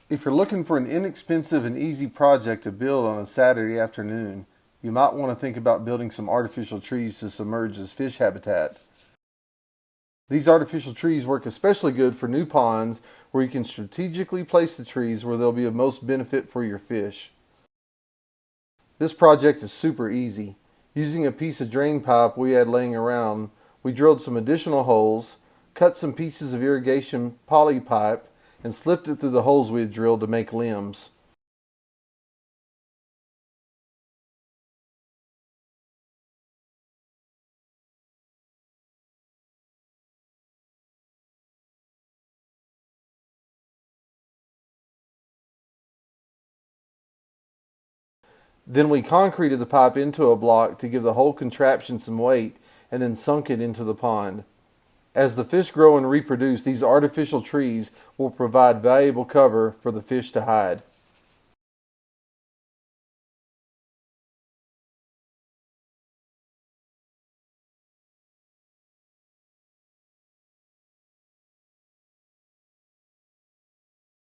If you're looking for an inexpensive and easy project to build on a Saturday afternoon, you might want to think about building some artificial trees to submerge as fish habitat. These artificial trees work especially good for new ponds where you can strategically place the trees where they'll be of most benefit for your fish. This project is super easy. Using a piece of drain pipe we had laying around, we drilled some additional holes, cut some pieces of irrigation poly pipe, and slipped it through the holes we had drilled to make limbs. Then we concreted the pipe into a block to give the whole contraption some weight and then sunk it into the pond. As the fish grow and reproduce, these artificial trees will provide valuable cover for the fish to hide.